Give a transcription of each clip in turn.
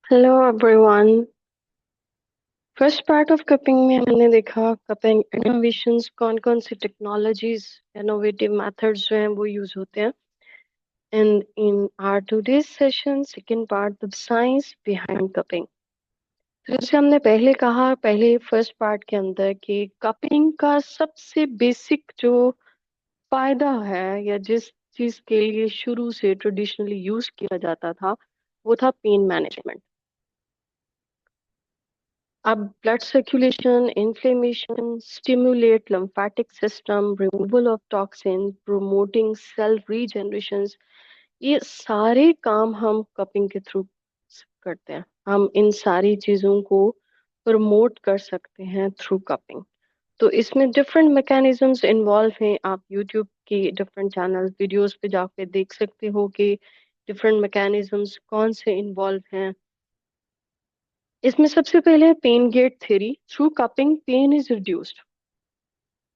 Hello everyone. First part of cupping में हमने देखा कपिंग इनोवेशंस, कौन कौन सी टेक्नोलॉजीज, इनोवेटिव मेथड्स जो हैं वो यूज होते हैं। And in our today's session second part, the science behind cupping. तो जैसे हमने पहले कहा, पहले फर्स्ट पार्ट के अंदर कि कपिंग का सबसे बेसिक जो फायदा है या जिस चीज के लिए शुरू से ट्रेडिशनली यूज किया जाता था वो था पेन मैनेजमेंट। अब blood circulation, inflammation, stimulate lymphatic system, removal of toxin, promoting self regeneration, ये सारे काम हम कपिंग के थ्रू करते हैं। हम इन सारी चीजों को प्रमोट कर सकते हैं थ्रू कपिंग। तो इसमें डिफरेंट मैकेनिज्म्स इन्वॉल्व हैं। आप यूट्यूब की डिफरेंट चैनल वीडियोस पे जाके देख सकते हो कि डिफरेंट मैकेनिज्म्स कौन से इन्वॉल्व हैं। इसमें सबसे पहले है pain gate theory. Through cupping pain is reduced,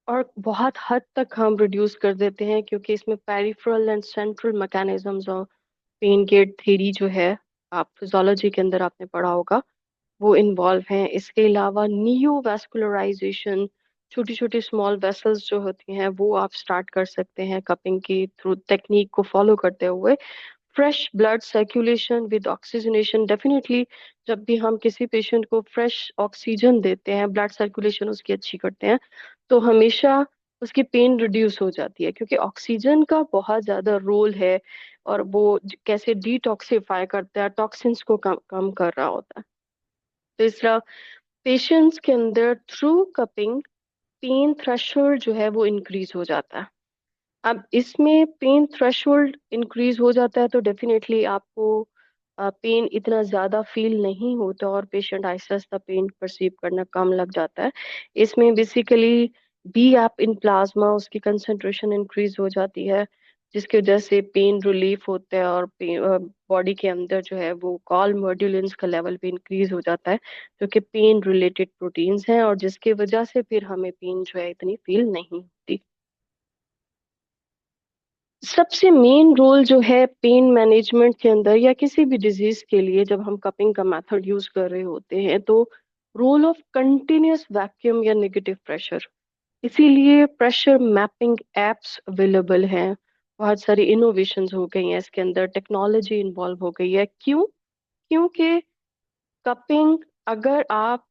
और बहुत हद तक हम रिड्यूस कर देते हैं क्योंकि इसमें पेरिफेरल एंड सेंट्रल मैकेनिज्म्स और पेन गेट थ्योरी जो है, आप फिजियोलॉजी के अंदर आपने पढ़ा होगा, वो इन्वॉल्व हैं। इसके अलावा नियो वैस्कुलराइजेशन, छोटी छोटी स्मॉल वेसल्स जो होती हैं वो आप स्टार्ट कर सकते हैं कपिंग की थ्रू टेक्निक को फॉलो करते हुए। Fresh blood circulation with oxygenation, definitely जब भी हम किसी पेशेंट को फ्रेश ऑक्सीजन देते हैं, ब्लड सर्कुलेशन उसकी अच्छी करते हैं, तो हमेशा उसकी पेन रिड्यूस हो जाती है क्योंकि ऑक्सीजन का बहुत ज्यादा रोल है। और वो कैसे डिटॉक्सिफाई करता है, टॉक्सिन्स को कम कर रहा होता है। तीसरा, पेशेंट्स के अंदर थ्रू कपिंग पेन थ्रेशोल्ड जो है वो इंक्रीज हो जाता है। अब इसमें पेन थ्रेशोल्ड इंक्रीज हो जाता है तो डेफिनेटली आपको पेन इतना ज्यादा फील नहीं होता और patient Aahista Aahista pen perceive करना कम लग जाता है। इसमें basically B AP in plasma, उसकी कंसंट्रेशन इंक्रीज हो जाती है, जिसकी वजह से पेन रिलीफ होता है और बॉडी के अंदर जो है वो कॉल मॉड्यूलेंस का लेवल भी इंक्रीज हो जाता है, जो कि पेन रिलेटेड प्रोटीन्स हैं और जिसकी वजह से फिर हमें पेन जो है इतनी फील नहीं होती। सबसे मेन रोल जो है पेन मैनेजमेंट के अंदर या किसी भी डिजीज के लिए जब हम कपिंग का मेथड यूज कर रहे होते हैं, तो रोल ऑफ कंटिन्यूअस वैक्यूम या नेगेटिव प्रेशर। इसीलिए प्रेशर मैपिंग एप्स अवेलेबल हैं। बहुत सारी इनोवेशंस हो गई हैं, इसके अंदर टेक्नोलॉजी इन्वॉल्व हो गई है। क्यों? क्योंकि कपिंग, अगर आप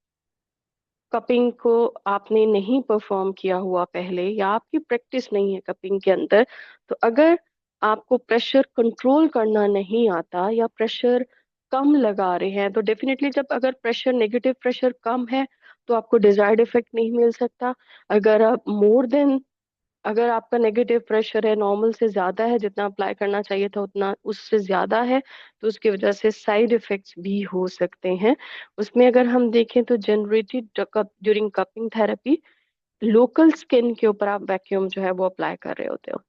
कपिंग को आपने नहीं परफॉर्म किया हुआ पहले या आपकी प्रैक्टिस नहीं है कपिंग के अंदर, तो अगर आपको प्रेशर कंट्रोल करना नहीं आता या प्रेशर कम लगा रहे हैं, तो डेफिनेटली जब अगर प्रेशर, नेगेटिव प्रेशर कम है, तो आपको डिजायर्ड इफेक्ट नहीं मिल सकता। अगर आप मोर देन, अगर आपका नेगेटिव प्रेशर है, नॉर्मल से ज्यादा है, जितना अप्लाई करना चाहिए था उतना उससे ज्यादा है, तो उसकी वजह से साइड इफेक्ट्स भी हो सकते हैं। उसमें अगर हम देखें तो generated during cupping therapy, local skin के ऊपर आप वैक्यूम जो है वो अप्लाई कर रहे होते हो,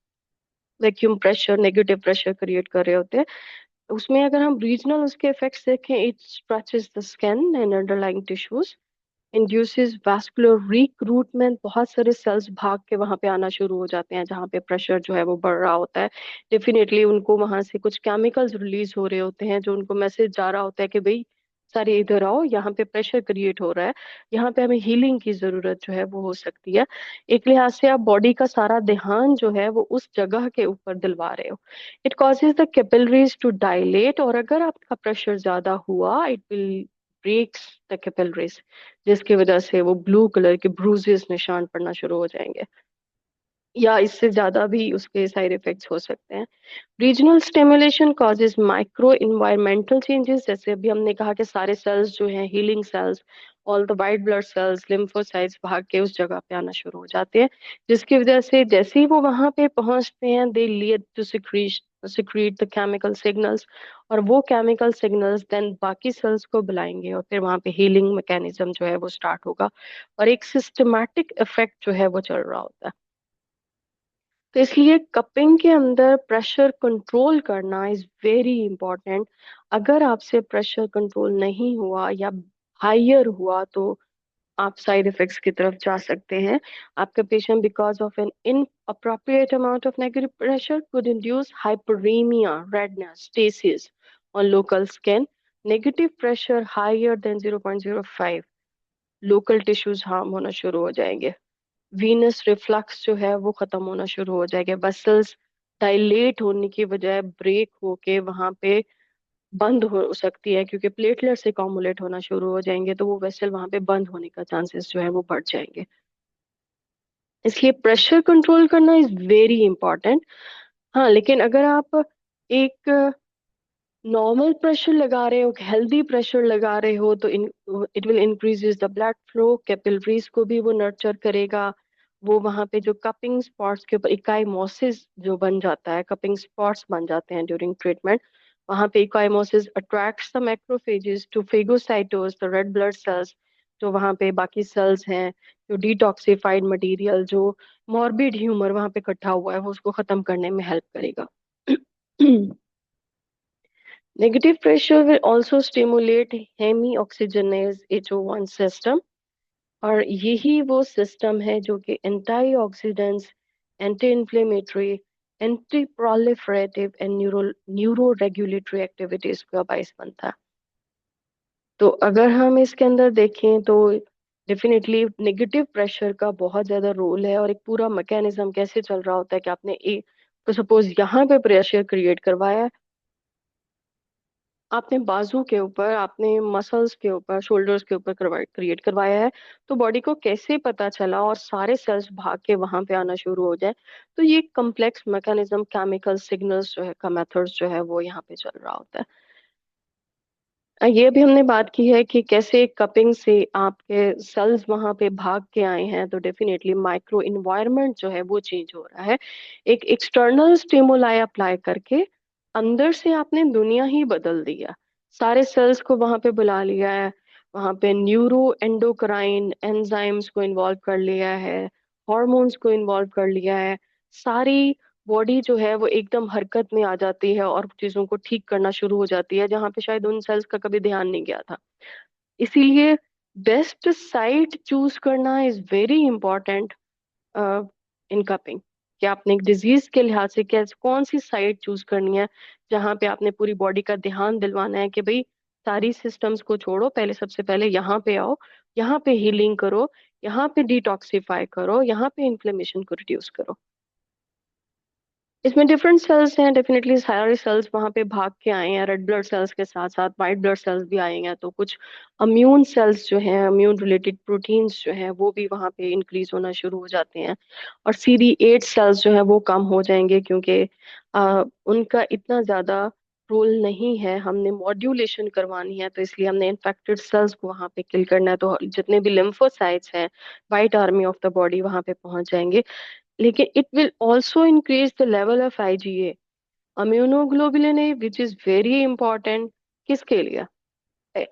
vacuum pressure, negative pressure create कर रहे होते हैं। उसमें अगर हम रीजनल उसके इफेक्ट्स देखें, it stretches the skin and underlying tissues, induces vascular recruitment, बहुत सारे सेल्स भाग के वहां पे आना शुरू हो जाते हैं जहाँ पे प्रेशर जो है वो बढ़ रहा होता है। डेफिनेटली उनको वहां से कुछ केमिकल्स रिलीज हो रहे होते हैं जो उनको मैसेज जा रहा होता है कि भाई सारे इधर आओ, यहाँ पे प्रेशर क्रिएट हो रहा है, यहाँ पे हमें हीलिंग की जरूरत जो है वो हो सकती है। एक लिहाज से आप बॉडी का सारा ध्यान जो है वो उस जगह के ऊपर दिलवा रहे हो। It causes the capillaries to dilate, और अगर आपका प्रेशर ज्यादा हुआ, it will breaks the capillaries, जिसकी वजह से वो ब्लू कलर के ब्रूजेस, निशान पड़ना शुरू हो जाएंगे, या इससे ज्यादा भी उसके साइड इफेक्ट्स हो सकते हैं। Regional stimulation causes micro environmental changes, जैसे अभी हमने कहा कि सारे सेल्स जो हैं, healing cells, all the white blood cells, lymphocytes भाग के उस जगह पे आना शुरू हो जाते हैं, जिसकी वजह से जैसे ही वो वहां पे पहुंचते हैं, they lead to secrete the chemical signals, और वो केमिकल सिग्नल्स देन बाकी सेल्स को बुलाएंगे और फिर वहां पे हीलिंग मैकेनिज्म जो है वो स्टार्ट होगा, और एक सिस्टमैटिक इफेक्ट जो है वो चल रहा होता है। तो इसलिए कपिंग के अंदर प्रेशर कंट्रोल करना इज वेरी इंपॉर्टेंट। अगर आपसे प्रेशर कंट्रोल नहीं हुआ या हायर हुआ, तो आप साइड इफेक्ट्स की तरफ जा सकते हैं। आपका patient because of an inappropriate amount of negative pressure could induce hyperemia, redness, stasis on local skin, negative pressure higher than 0.05, local tissues harm होना शुरू हो जाएंगे। वीनस रिफ्लक्स जो है वो खत्म होना शुरू हो जाएगा। वेसल्स डायलेट होने की बजाय ब्रेक होके वहां पे बंद हो सकती है, क्योंकि प्लेटलेट से कॉमुलेट होना शुरू हो जाएंगे, तो वो वेसल वहां पे बंद होने का चांसेस जो है वो बढ़ जाएंगे। इसलिए प्रेशर कंट्रोल करना इज वेरी इंपॉर्टेंट। हाँ, लेकिन अगर आप एक नॉर्मल प्रेशर लगा रहे हो, हेल्दी प्रेशर लगा रहे हो, तो it will increases the blood flow, capillaries को भी वो नर्चर करेगा। वो वहां पे जो कपिंग स्पॉट्स के ऊपर इकाइमोसिस जो बन जाता है, कपिंग स्पॉट्स बन जाते हैं ड्यूरिंग ट्रीटमेंट, वहां पे ecchymosis attracts the macrophages to phagocytose, the red blood cells, जो वहां पे बाकी सेल्स हैं, जो डिटॉक्सिफाइड मटेरियल, जो मॉर्बिड ह्यूमर वहां पे इकट्ठा हुआ है, वो उसको खत्म करने में हेल्प करेगा। Negative pressure will also stimulate hemi-oxygenase HO1 system, और यही वो सिस्टम है जो कि anti oxidants, anti inflammatory, anti proliferative and neuro regulatory activities का बायस बनता है। तो अगर हम इसके अंदर देखें तो डेफिनेटली नेगेटिव प्रेशर का बहुत ज्यादा रोल है, और एक पूरा मैकेनिज्म कैसे चल रहा होता है कि आपने एक, तो सपोज यहाँ पे प्रेशर क्रिएट करवाया, आपने बाजू के ऊपर, आपने मसल्स के ऊपर, शोल्डर्स के ऊपर क्रिएट करवाया है, तो बॉडी को कैसे पता चला और सारे सेल्स भाग के वहां पे आना शुरू हो जाए? तो ये कॉम्प्लेक्स मैकेनिज्म, केमिकल सिग्नल्स जो है का मेथड्स जो है वो यहाँ पे चल रहा होता है। ये भी हमने बात की है कि कैसे कपिंग से आपके सेल्स वहां पे भाग के आए हैं, तो डेफिनेटली माइक्रो इन्वायरमेंट जो है वो चेंज हो रहा है। एक एक्सटर्नल स्टिमुलाई अप्लाई करके अंदर से आपने दुनिया ही बदल दिया, सारे सेल्स को वहां पे बुला लिया है, वहां पे न्यूरो एंडोक्राइन एंजाइम्स को इन्वॉल्व कर लिया है, हॉर्मोन्स को इन्वॉल्व कर लिया है, सारी बॉडी जो है वो एकदम हरकत में आ जाती है और चीजों को ठीक करना शुरू हो जाती है, जहाँ पे शायद उन सेल्स का कभी ध्यान नहीं गया था। इसीलिए बेस्ट साइट चूज करना is very important in cupping, कि आपने एक डिजीज के लिहाज से क्या कौन सी साइट चूज करनी है, जहाँ पे आपने पूरी बॉडी का ध्यान दिलवाना है कि भाई सारी सिस्टम्स को छोड़ो, पहले सबसे पहले यहाँ पे आओ, यहाँ पे हीलिंग करो, यहाँ पे डिटॉक्सिफाई करो, यहाँ पे इन्फ्लेमेशन को रिड्यूस करो। इसमें डिफरेंट सेल्स हैं, डेफिनेटली सारे सेल्स वहां पे भाग के आए हैं, रेड ब्लड सेल्स के साथ साथ वाइट ब्लड सेल्स भी आए हैं, तो कुछ अम्यून सेल्स जो हैं, अम्यून रिलेटेड प्रोटीन्स जो हैं वो भी वहां पे इंक्रीज होना शुरू हो जाते हैं, और CD8 सेल्स जो है वो कम हो जाएंगे, क्योंकि उनका इतना ज्यादा रोल नहीं है, हमने मॉड्यूलेशन करवानी है, तो इसलिए हमने इन्फेक्टेड सेल्स को वहां पे किल करना है, तो जितने भी लिम्फोसाइट्स हैं, white army of the body वहां पे पहुंच जाएंगे। लेकिन it will also increase the level of IgA, immunoglobulin A, which is very important. किसके लिए?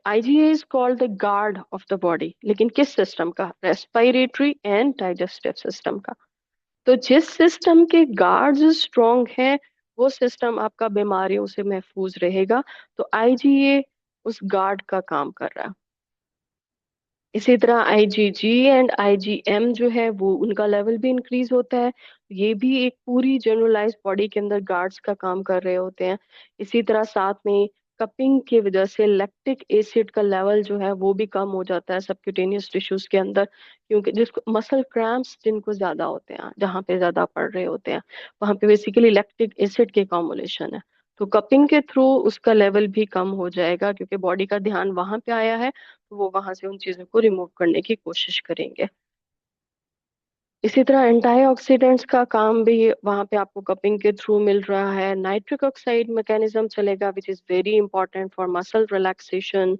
IgA is called the guard of the body, लेकिन किस सिस्टम का? रेस्पिरेटरी एंड डाइजेस्टिव सिस्टम का। तो जिस सिस्टम के गार्ड्स स्ट्रॉन्ग हैं, वो सिस्टम आपका बीमारियों से महफूज रहेगा, तो IgA उस गार्ड का काम कर रहा है। इसी तरह IgG एंड IgM जो है वो उनका लेवल भी इंक्रीज होता है, ये भी एक पूरी जनरलाइज बॉडी के अंदर गार्ड्स का काम कर रहे होते हैं। इसी तरह साथ में कपिंग की वजह से लैक्टिक एसिड का लेवल जो है वो भी कम हो जाता है सबक्यूटेनियस टिश्यूज के अंदर, क्योंकि जिसको मसल क्रैम्प्स जिनको ज्यादा होते हैं, जहाँ पे ज्यादा पड़ रहे होते हैं, वहां पे बेसिकली लैक्टिक एसिड के कॉम्बिनेशन है, तो कपिंग के थ्रू उसका लेवल भी कम हो जाएगा, क्योंकि बॉडी का ध्यान वहां पे आया है, तो वो वहां से उन चीजों को रिमूव करने की कोशिश करेंगे। इसी तरह एंटीऑक्सीडेंट्स का काम भी वहां पे आपको कपिंग के थ्रू मिल रहा है। नाइट्रिक ऑक्साइड मैकेनिज्म चलेगा, विच is very important for muscle relaxation,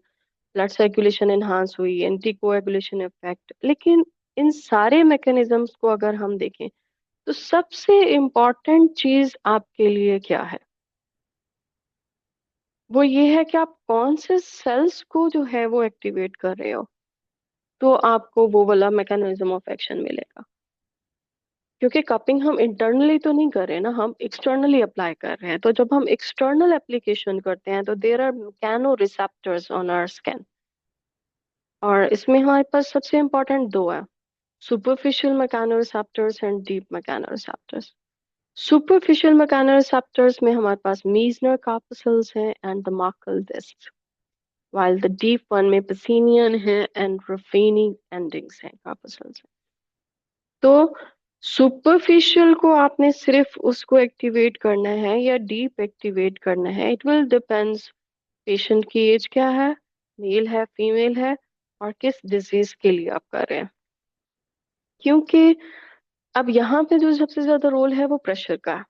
blood circulation enhance हुई, एंटी कोएगुलेशन इफेक्ट। लेकिन इन सारे मैकेनिज्म्स को अगर हम देखें, तो सबसे इम्पोर्टेंट चीज आपके लिए क्या है? वो ये है कि आप कौन से सेल्स को जो है वो एक्टिवेट कर रहे हो, तो आपको वो वाला मैकेनिज्म ऑफ एक्शन मिलेगा। क्योंकि कपिंग हम इंटरनली तो नहीं कर रहे ना, हम एक्सटर्नली अप्लाई कर रहे हैं, तो जब हम एक्सटर्नल एप्लीकेशन करते हैं तो there are mechano receptors on our skin, और इसमें हमारे पास सबसे इंपॉर्टेंट दो है, superficial mechano receptors and deep mechano receptors. Superficial mechano receptors में हमारे पास मीजनर कार्पसल्स हैं and the Merkel disc, while the deep one में Pacinian है and Ruffini endings हैं carpuscles हैं। तो सुपरफिशियल को आपने सिर्फ उसको एक्टिवेट करना है या डीप एक्टिवेट करना है, इट विल डिपेंड्स पेशेंट की एज क्या है, मेल है फीमेल है, और किस डिजीज के लिए आप कर रहे हैं। क्योंकि अब यहाँ पे जो सबसे ज्यादा रोल है वो प्रेशर का है।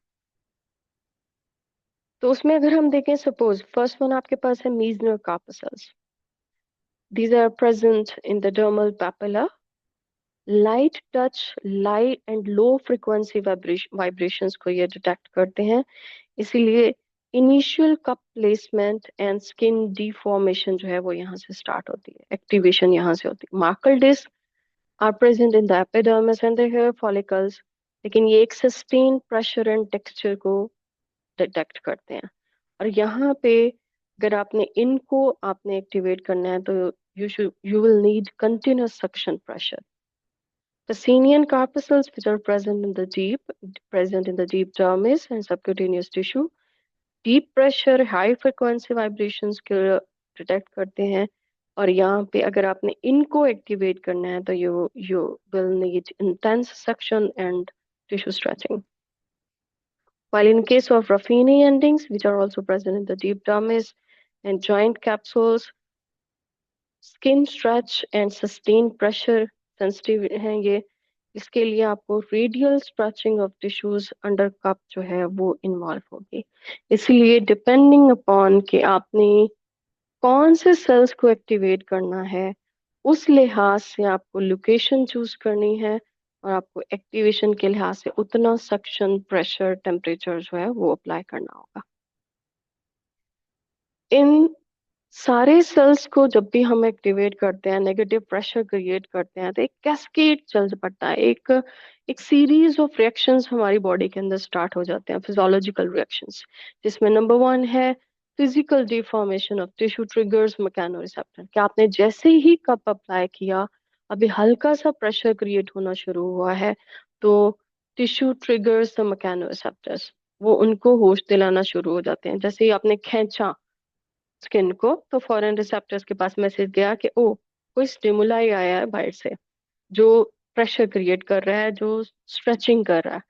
तो उसमें अगर हम देखें, सपोज फर्स्ट वन आपके पास है Meissner corpuscles, these are present in the dermal papilla, light touch, light and low frequency vibrations को ये डिटेक्ट करते हैं। इसीलिए initial cup placement and skin deformation जो है वो यहाँ से स्टार्ट होती है, एक्टिवेशन यहाँ से होती है। Merkel disc are present in the epidermis and the hair follicles, लेकिन ये एक सस्टेन प्रेशर एंड टेक्सचर को डिटेक्ट करते हैं। और यहाँ पे अगर आपने इनको आपने एक्टिवेट करना है तो you will need continuous suction pressure. Pacinian corpuscles, which are present in the deep dermis and subcutaneous tissue, deep pressure, high frequency vibrations को डिटेक्ट करते हैं। और यहाँ पे अगर आपने इनको एक्टिवेट करना है तो you will need intense suction and tissue stretching. While in case of Ruffini endings, which are also present in the deep dermis and joint capsules, skin stretch and sustain pressure sensitive है ये। इसके लिए आपको radial stretching of tissues under cup जो है वो involve होगी। इसलिए डिपेंडिंग अपॉन कि आपने कौन से सेल्स को एक्टिवेट करना है, उस लिहाज से आपको लोकेशन चूज करनी है, और आपको एक्टिवेशन के लिहाज से उतना सक्शन प्रेशर टेम्परेचर जो है वो अप्लाई करना होगा। इन सारे सेल्स को जब भी हम एक्टिवेट करते हैं, नेगेटिव प्रेशर क्रिएट करते हैं, तो एक कैस्केड चल पड़ता है, एक एक सीरीज ऑफ रिएक्शंस हमारी बॉडी के अंदर स्टार्ट हो जाते हैं, फिजियोलॉजिकल रिएक्शंस, जिसमें नंबर वन है physical deformation of tissue triggers mechanoreceptor. कि आपने जैसे ही कप अप्लाई किया, अभी हल्का सा प्रेशर क्रिएट होना शुरू हुआ है, तो टिश्यू ट्रिगर्स द मैकेनोरिसेप्टर्स, वो उनको होश दिलाना शुरू हो जाते हैं। जैसे ही आपने खींचा स्किन को, तो फॉरेन रिसेप्टर्स के पास मैसेज गया कि ओ कोई स्टिमुलाई आया है बाहर से जो प्रेशर क्रिएट कर रहा है, जो स्ट्रेचिंग कर रहा है।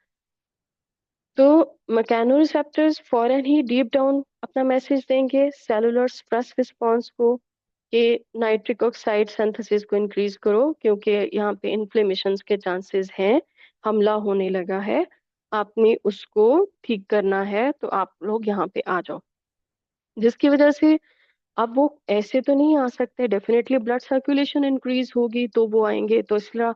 तो मैकेनो रिसेप्टर्स फॉरेन ही डीप डाउन अपना मैसेज देंगे सेलुलर स्ट्रेस रिस्पॉन्स को कि नाइट्रिक ऑक्साइड सिंथेसिस को इंक्रीज करो, क्योंकि यहाँ पे इन्फ्लेमेशन के चांसेस हैं, हमला होने लगा है, आपने उसको ठीक करना है, तो आप लोग यहाँ पे आ जाओ। जिसकी वजह से अब वो ऐसे तो नहीं आ सकते, डेफिनेटली ब्लड सर्कुलेशन इंक्रीज होगी तो वो आएंगे। तो इसलिए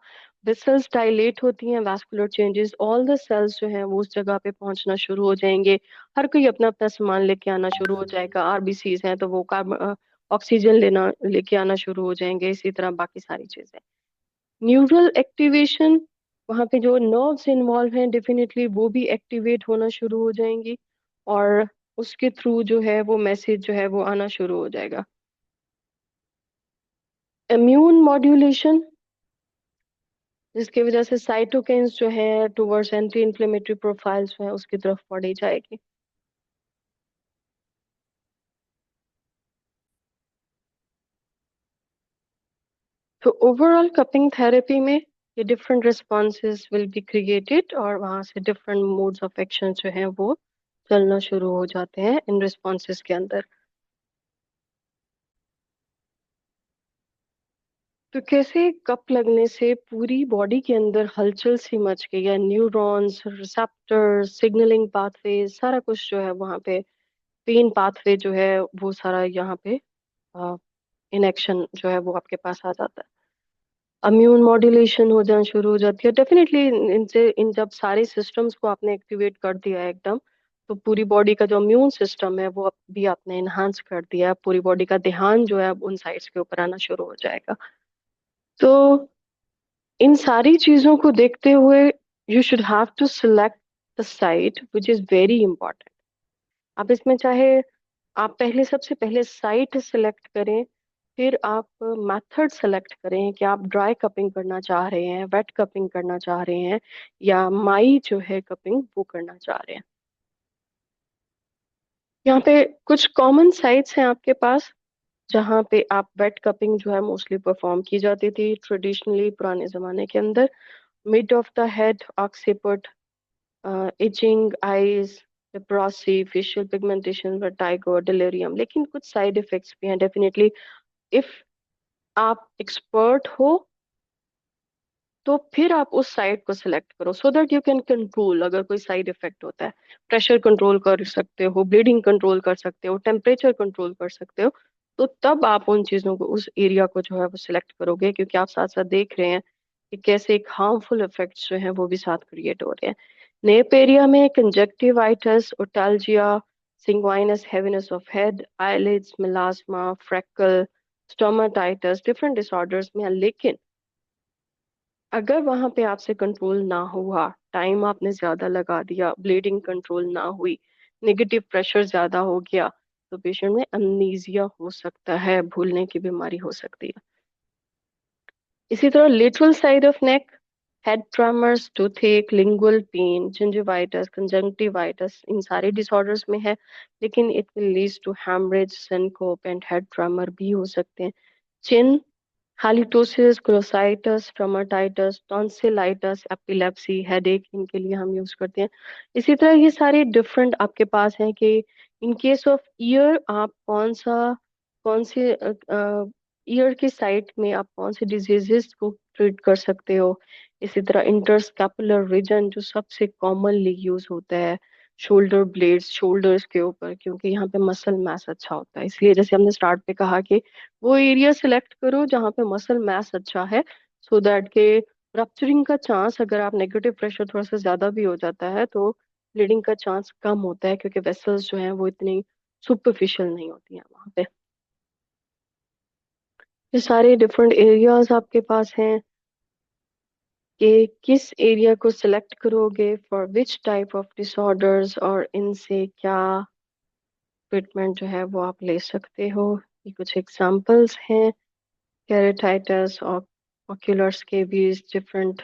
वेसल्स डायलेट होती हैं, vascular changes, all the cells जो हैं वो उस जगह पे पहुंचना शुरू हो जाएंगे, हर कोई अपना अपना सामान लेके आना शुरू हो जाएगा। आरबीसीज हैं तो वो कार्बन ऑक्सीजन लेना लेके आना शुरू हो जाएंगे, इसी तरह बाकी सारी चीजें। न्यूरल एक्टिवेशन, वहाँ पे जो नर्व्स इन्वॉल्व हैं डेफिनेटली वो भी एक्टिवेट होना शुरू हो जाएंगी, और उसके थ्रू जो है वो मैसेज जो है वो आना शुरू हो जाएगा। इम्यून मॉड्यूलेशन, जिसकी वजह से साइटोकिन्स जो है टुवर्ड्स एंटी इन्फ्लेमेटरी प्रोफाइल्स जो है उसकी तरफ बढ़ी जाएगी। तो ओवरऑल कपिंग थेरेपी में ये different responses will be created, और वहाँ से डिफरेंट मोड्स ऑफ एक्शन जो है वो चलना शुरू हो जाते हैं इन रिस्पॉन्सेज के अंदर। तो कैसे कप लगने से पूरी बॉडी के अंदर हलचल सी मच गई है, न्यूरॉन्स, रिसेप्टर्स, सिग्नलिंग पाथवे, सारा कुछ जो है वहाँ पे, पेन पाथवे जो है वो सारा यहाँ पे इन एक्शन जो है वो आपके पास आ जाता है। इम्यून मॉड्यूलेशन हो जाना शुरू हो जाती है डेफिनेटली। इनसे इन जब सारे सिस्टम्स को आपने एक्टिवेट कर दिया है एकदम, तो पूरी बॉडी का जो इम्यून सिस्टम है वो भी आपने इन्हांस कर दिया है, पूरी बॉडी का ध्यान जो है अब उन साइट्स के ऊपर आना शुरू हो जाएगा। तो इन सारी चीजों को देखते हुए you should have to select the site which is very important. आप इसमें चाहे आप पहले सबसे पहले साइट सिलेक्ट करें, फिर आप मेथड सेलेक्ट करें कि आप ड्राई कपिंग करना चाह रहे हैं, वेट कपिंग करना चाह रहे हैं, या माई जो है कपिंग वो करना चाह रहे हैं। यहाँ पे कुछ कॉमन साइट्स हैं आपके पास जहाँ पे आप वेट कपिंग जो है मोस्टली परफॉर्म की जाती थी ट्रेडिशनली पुराने जमाने के अंदर। Mid of the head, occiput, itching, eyes, leprosy, facial pigmentation, vertigo, delirium. लेकिन कुछ साइड इफेक्ट्स भी हैं डेफिनेटली। इफ आप एक्सपर्ट हो तो फिर आप उस साइड को सिलेक्ट करो so that you can control. अगर कोई साइड इफेक्ट होता है, प्रेशर कंट्रोल कर सकते हो, ब्लीडिंग कंट्रोल कर सकते हो, टेम्परेचर कंट्रोल कर सकते हो, तो तब आप उन चीजों को, उस एरिया को जो है वो सिलेक्ट करोगे, क्योंकि आप साथ साथ देख रहे हैं कि कैसे एक हार्मफुल इफेक्ट्स जो हैं वो भी साथ क्रिएट हो रहे हैं। नेप एरिया में conjunctivitis, otalgia, sanguineous, heaviness of head, eyelids, melasma, freckle, stomatitis different disorders में है। लेकिन अगर वहां पे आपसे कंट्रोल ना हुआ, टाइम आपने ज्यादा लगा दिया, ब्लीडिंग कंट्रोल ना हुई, नेगेटिव प्रेशर ज्यादा हो गया, तो पेशेंट में अमनीजिया हो सकता है, भूलने की बीमारी हो सकती है। इसी तरह lateral side of neck, head tremors, toothache, lingual pain, gingivitis, conjunctivitis इन सारे डिसऑर्डर्स में है। लेकिन it will lead to haemorrhage, syncope and head tremor भी हो सकते हैं। Chin, halitosis, glossitis, stomatitis, tonsillitis, epilepsy, headache, इनके लिए हम यूज करते हैं। इसी तरह ये सारे डिफरेंट आपके पास हैं कि इन केस ऑफ ईयर आप कौन से ईयर के साइड में आप कौन से डिजीजेस को ट्रीट कर सकते हो। इसी तरह इंटरस्कैपुलर रीजन जो सबसे कॉमनली यूज होता है, शोल्डर ब्लेड्स, शोल्डर्स के ऊपर, क्योंकि यहाँ पे मसल मैस अच्छा होता है। इसलिए जैसे हमने स्टार्ट पे कहा कि वो एरिया सिलेक्ट करो जहाँ पे मसल मैस अच्छा है, सो दैट के रप्चरिंग का चांस, अगर आप नेगेटिव प्रेशर थोड़ा सा ज्यादा भी हो जाता है तो ब्लीडिंग का चांस कम होता है, क्योंकि वेसल्स जो हैं वो इतनी सुपरफिशियल नहीं होती हैं वहाँ पे। ये सारे डिफरेंट एरियाज आपके पास हैं कि किस एरिया को सिलेक्ट करोगे for which type of disorders, और इनसे क्या ट्रीटमेंट जो है वो आप ले सकते हो। ये कुछ एग्जांपल्स हैं केराटिटिस और oculars के भी डिफरेंट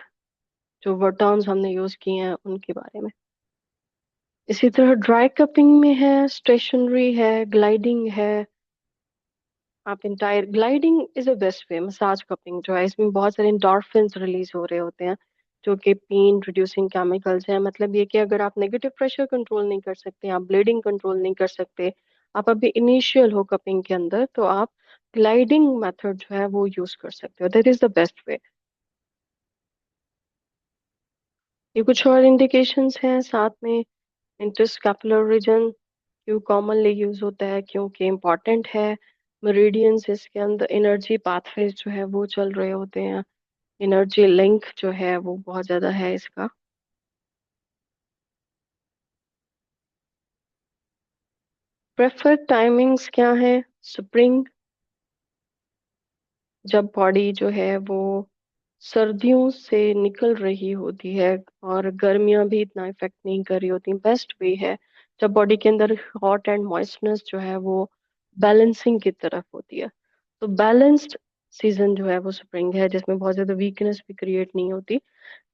जो वर्ड टर्म्स हमने यूज किए हैं उनके बारे में। इसी तरह ड्राई कपिंग में है, स्टेशनरी है, ग्लाइडिंग है। आप entire gliding is a best way. Massage cupping जो है इसमें बहुत सारे एंडोर्फिन्स रिलीज हो रहे होते हैं जो कि पेन रिड्यूसिंग केमिकल्स हैं। मतलब ये कि अगर आप नेगेटिव प्रेशर कंट्रोल नहीं कर सकते, आप ब्लीडिंग कंट्रोल नहीं कर सकते, आप अभी इनिशियल हो कपिंग के अंदर, तो आप ग्लाइडिंग मेथड जो है वो यूज कर सकते हो। That is the best way. ये कुछ और इंडिकेशंस हैं साथ में। इंटरस्कैपुलर रीजन क्यों कॉमनली यूज होता है, क्योंकि इम्पोर्टेंट है। मेरिडियंस, इसके अंदर एनर्जी पाथवेज जो है वो चल रहे होते हैं, एनर्जी लिंक जो है वो बहुत ज्यादा है इसका। प्रेफर्ड टाइमिंग्स क्या है? स्प्रिंग, जब बॉडी जो है वो सर्दियों से निकल रही होती है और गर्मियां भी इतना इफेक्ट नहीं कर रही होती, बेस्ट वे है जब बॉडी के अंदर हॉट एंड मॉइस्चनेस जो है वो बैलेंसिंग की तरफ होती है। तो बैलेंस्ड सीजन जो है वो स्प्रिंग है, जिसमें बहुत ज्यादा वीकनेस भी क्रिएट नहीं होती।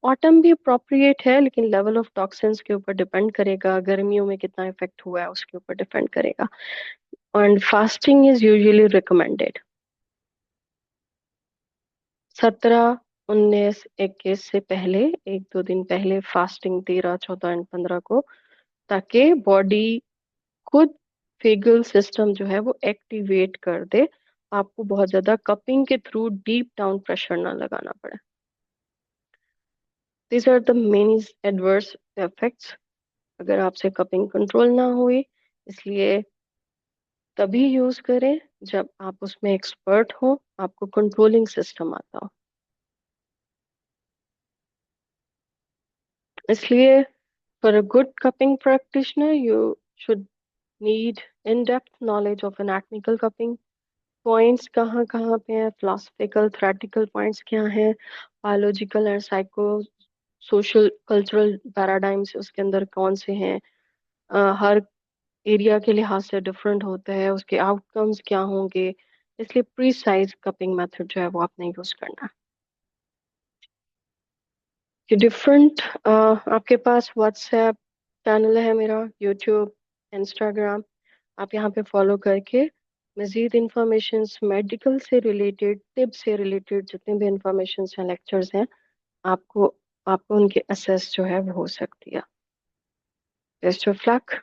ऑटम भी अप्रोप्रिएट है, लेकिन लेवल ऑफ टॉक्सिन्स के ऊपर डिपेंड करेगा, गर्मियों में कितना इफेक्ट हुआ है उसके ऊपर डिपेंड करेगा। And fasting is usually recommended 17, 19, 21 से पहले, 1-2 दिन पहले फास्टिंग, 13, 14 एंड 15 को, ताकि बॉडी खुद फेगल सिस्टम जो है वो एक्टिवेट कर दे, आपको बहुत ज्यादा कपिंग के थ्रू डीप डाउन प्रेशर ना लगाना पड़े। These are the main adverse effects अगर आपसे कपिंग कंट्रोल ना हुई। इसलिए तभी यूज करें जब आप उसमें एक्सपर्ट हो, आपको कंट्रोलिंग सिस्टम आता हो। इसलिए for a good cupping practitioner you should need in depth knowledge of anatomical cupping, points कहाँ कहाँ पे हैं, फिलोसफिकल थ्योरेटिकल पॉइंट्स क्या हैं, biological and psycho social cultural paradigms उसके अंदर कौन से हैं, हर एरिया के लिहाज से डिफरेंट होता है, उसके आउटकम्स क्या होंगे। इसलिए प्रीसाइज कपिंग मेथड जो है वो आपने यूज करना है। कि डिफरेंट आपके पास व्हाट्सएप चैनल है मेरा, यूट्यूब, इंस्टाग्राम, आप यहाँ पे फॉलो करके मजीद इंफॉर्मेशन मेडिकल से रिलेटेड, तिब से रिलेटेड जितने भी इंफॉर्मेशन हैं, लेक्चर्स हैं, आपको आपको उनकी असेस जो है वो हो सकती है। Best of luck.